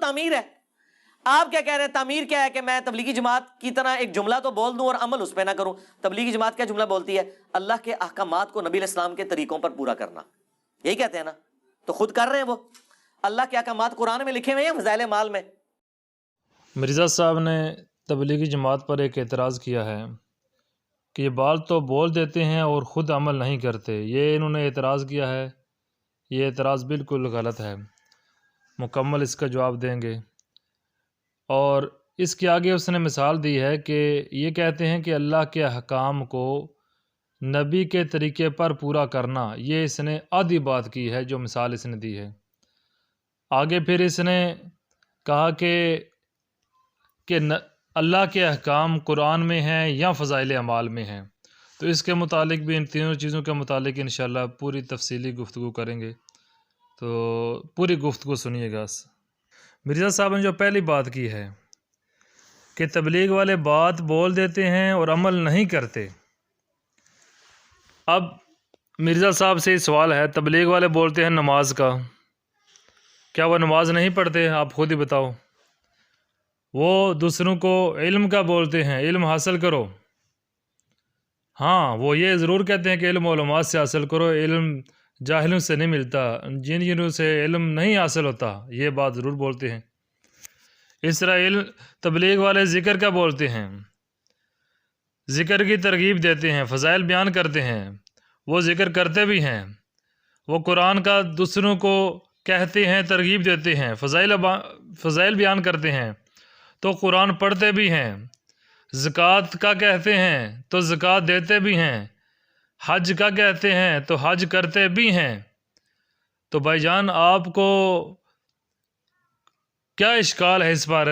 تعمیر ہے. آپ کیا کہہ رہے ہیں تعمیر کیا ہے؟ کہ میں تبلیغی جماعت کی طرح ایک جملہ تو بول دوں اور عمل اس پہ نہ کروں. تبلیغی جماعت کیا جملہ بولتی ہے؟ اللہ کے احکامات کو نبی علیہ السلام کے طریقوں پر پورا کرنا. یہی کہتے ہیں نا. تو خود کر رہے ہیں وہ. اللہ کے احکامات قرآن میں لکھے ہوئے ہیں یا فضائل اعمال میں؟ مرزا صاحب نے تبلیغی جماعت پر ایک اعتراض کیا ہے کہ یہ بات تو بول دیتے ہیں اور خود عمل نہیں کرتے. یہ انہوں نے اعتراض کیا ہے. یہ اعتراض بالکل غلط ہے. مکمل اس کا جواب دیں گے. اور اس کے آگے اس نے مثال دی ہے کہ یہ کہتے ہیں کہ اللہ کے احکام کو نبی کے طریقے پر پورا کرنا. یہ اس نے آدھی بات کی ہے جو مثال اس نے دی ہے. آگے پھر اس نے کہا کہ اللہ کے احکام قرآن میں ہیں یا فضائل اعمال میں ہیں. تو اس کے متعلق بھی ان تینوں چیزوں کے متعلق انشاءاللہ پوری تفصیلی گفتگو کریں گے. تو پوری گفتگو سنیے گا. مرزا صاحب نے جو پہلی بات کی ہے کہ تبلیغ والے بات بول دیتے ہیں اور عمل نہیں کرتے. اب مرزا صاحب سے سوال ہے، تبلیغ والے بولتے ہیں نماز کا، کیا وہ نماز نہیں پڑھتے؟ آپ خود ہی بتاؤ. وہ دوسروں کو علم کا بولتے ہیں، علم حاصل کرو. ہاں، وہ یہ ضرور کہتے ہیں کہ علم علماء سے حاصل کرو، علم جاہلوں سے نہیں ملتا، جنوں سے علم نہیں حاصل ہوتا، یہ بات ضرور بولتے ہیں. اس طرح تبلیغ والے ذکر کا بولتے ہیں، ذکر کی ترغیب دیتے ہیں، فضائل بیان کرتے ہیں. وہ ذکر کرتے بھی ہیں. وہ قرآن کا دوسروں کو کہتے ہیں، ترغیب دیتے ہیں، فضائل بیان کرتے ہیں. تو قرآن پڑھتے بھی ہیں. زکوٰۃ کا کہتے ہیں تو زکوٰۃ دیتے بھی ہیں. حج کا کہتے ہیں تو حج کرتے بھی ہیں. تو بھائی جان آپ کو کیا اشکال ہے اس پر؟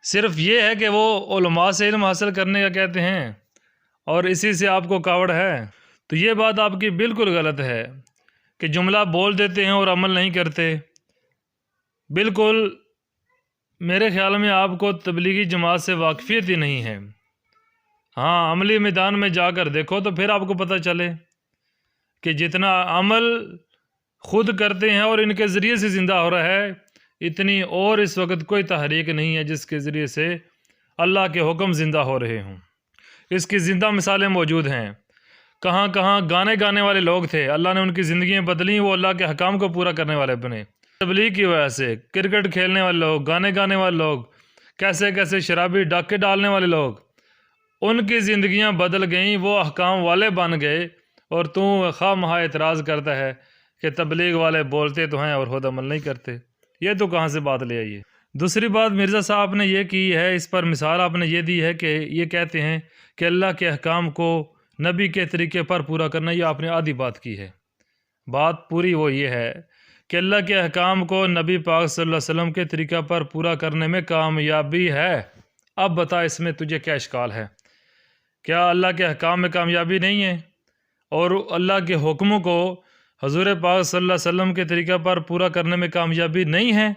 صرف یہ ہے کہ وہ علماء سے علم حاصل کرنے کا کہتے ہیں اور اسی سے آپ کو کاوڑ ہے. تو یہ بات آپ کی بالکل غلط ہے کہ جملہ بول دیتے ہیں اور عمل نہیں کرتے. بالکل میرے خیال میں آپ کو تبلیغی جماعت سے واقفیت ہی نہیں ہے. ہاں، عملی میدان میں جا کر دیکھو تو پھر آپ کو پتہ چلے کہ جتنا عمل خود کرتے ہیں اور ان کے ذریعے سے زندہ ہو رہا ہے، اتنی اور اس وقت کوئی تحریک نہیں ہے جس کے ذریعے سے اللہ کے حکم زندہ ہو رہے ہوں. اس کی زندہ مثالیں موجود ہیں. کہاں کہاں گانے والے لوگ تھے، اللہ نے ان کی زندگیاں بدلیں، وہ اللہ کے حکام کو پورا کرنے والے بنے. تبلیغ کی وجہ سے کرکٹ کھیلنے والے لوگ، گانے والے لوگ، کیسے شرابی ڈاکے ڈالنے والے لوگ، ان کی زندگیاں بدل گئیں، وہ احکام والے بن گئے. اور تو خواہ مخواہ اعتراض کرتا ہے کہ تبلیغ والے بولتے تو ہیں اور خود عمل نہیں کرتے. یہ تو کہاں سے بات لے آئیے. دوسری بات مرزا صاحب نے یہ کی ہے، اس پر مثال آپ نے یہ دی ہے کہ یہ کہتے ہیں کہ اللہ کے احکام کو نبی کے طریقے پر پورا کرنا. یہ آپ نے آدھی بات کی ہے. بات پوری وہ یہ ہے کہ اللہ کے احکام کو نبی پاک صلی اللہ علیہ وسلم کے طریقہ پر پورا کرنے میں کامیابی ہے. اب بتا اس میں تجھے کیا اشکال ہے؟ کیا اللہ کے احکام میں کامیابی نہیں ہے اور اللہ کے حکموں کو حضور پاک صلی اللہ علیہ وسلم کے طریقہ پر پورا کرنے میں کامیابی نہیں ہے؟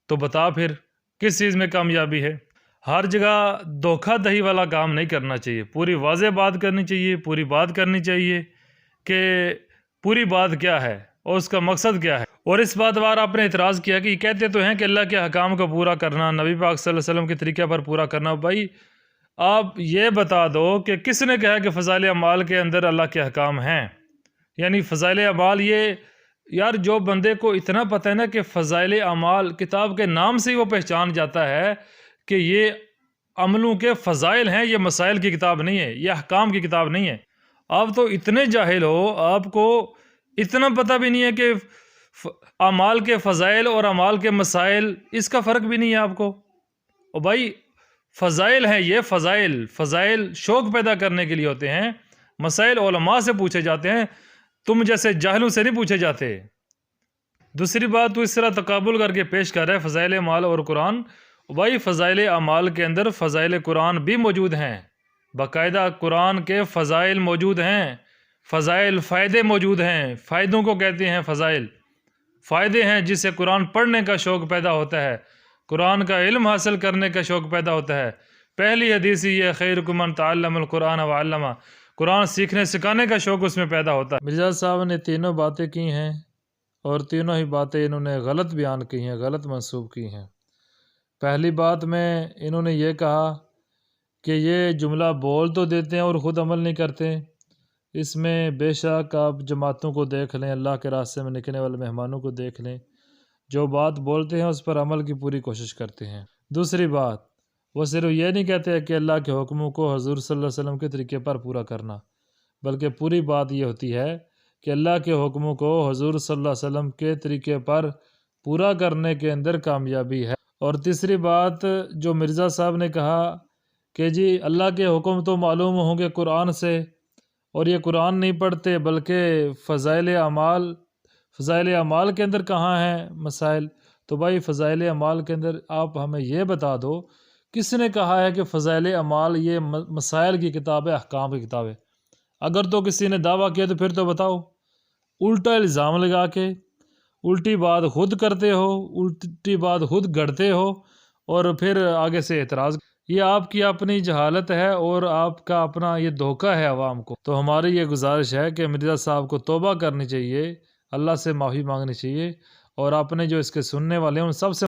تو بتا پھر کس چیز میں کامیابی ہے؟ ہر جگہ دھوکہ دہی والا کام نہیں کرنا چاہیے. پوری واضح بات کرنی چاہیے، پوری بات کرنی چاہیے کہ پوری بات کیا ہے اور اس کا مقصد کیا ہے. اور اس بات پر آپ نے اعتراض کیا کہ یہ کہتے تو ہیں کہ اللہ کے احکام کو پورا کرنا، نبی پاک صلی اللہ علیہ وسلم کے طریقے پر پورا کرنا. بھائی آپ یہ بتا دو کہ کس نے کہا کہ فضائل اعمال کے اندر اللہ کے احکام ہیں؟ یعنی فضائل اعمال، یہ یار جو بندے کو اتنا پتہ ہے نا کہ فضائل اعمال کتاب کے نام سے ہی وہ پہچان جاتا ہے کہ یہ عملوں کے فضائل ہیں، یہ مسائل کی کتاب نہیں ہے، یہ احکام کی کتاب نہیں ہے. آپ تو اتنے جاہل ہو، آپ کو اتنا پتہ بھی نہیں ہے کہ اعمال کے فضائل اور اعمال کے مسائل اس کا فرق بھی نہیں ہے آپ کو. اور بھائی فضائل ہیں، یہ فضائل شوق پیدا کرنے کے لیے ہوتے ہیں. مسائل علماء سے پوچھے جاتے ہیں، تم جیسے جاہلوں سے نہیں پوچھے جاتے. دوسری بات، تو اس طرح تقابل کر کے پیش کر رہے فضائل اعمال اور قرآن. بھائی فضائل اعمال کے اندر فضائل قرآن بھی موجود ہیں، باقاعدہ قرآن کے فضائل موجود ہیں، فضائل فائدے موجود ہیں. فائدوں کو کہتے ہیں فضائل. فائدے ہیں جس سے قرآن پڑھنے کا شوق پیدا ہوتا ہے، قرآن کا علم حاصل کرنے کا شوق پیدا ہوتا ہے. پہلی حدیث یہ خیرکم من تعلم القرآن وعلمہ، قرآن سیکھنے سکھانے کا شوق اس میں پیدا ہوتا ہے. مرزا صاحب نے تینوں باتیں کی ہیں اور تینوں ہی باتیں انہوں نے غلط بیان کی ہیں، غلط منسوب کی ہیں۔ پہلی بات میں انہوں نے یہ کہا کہ یہ جملہ بول تو دیتے ہیں اور خود عمل نہیں کرتے۔ اس میں بے شک آپ جماعتوں کو دیکھ لیں، اللہ کے راستے میں نکلنے والے مہمانوں کو دیکھ لیں، جو بات بولتے ہیں اس پر عمل کی پوری کوشش کرتے ہیں۔ دوسری بات، وہ صرف یہ نہیں کہتے کہ اللہ کے حکموں کو حضور صلی اللہ علیہ وسلم کے طریقے پر پورا کرنا، بلکہ پوری بات یہ ہوتی ہے کہ اللہ کے حکموں کو حضور صلی اللہ علیہ وسلم کے طریقے پر پورا کرنے کے اندر کامیابی ہے۔ اور تیسری بات جو مرزا صاحب نے کہا کہ جی اللہ کے حکم تو معلوم ہوں گے قرآن سے، اور یہ قرآن نہیں پڑھتے بلکہ فضائل اعمال کے اندر کہاں ہیں مسائل؟ تو بھائی فضائل اعمال کے اندر آپ ہمیں یہ بتا دو کس نے کہا ہے کہ فضائل اعمال یہ مسائل کی کتاب ہے، احکام کی کتاب ہے؟ اگر تو کسی نے دعویٰ کیا تو پھر تو بتاؤ۔ الٹا الزام لگا کے الٹی بات خود کرتے ہو، الٹی بات خود گڑھتے ہو، اور پھر آگے سے اعتراض۔ یہ آپ کی اپنی جہالت ہے اور آپ کا اپنا یہ دھوکہ ہے عوام کو۔ تو ہماری یہ گزارش ہے کہ مرزا صاحب کو توبہ کرنی چاہیے، اللہ سے معافی مانگنی چاہیے، اور اپنے جو اس کے سننے والے ہیں ان سب سے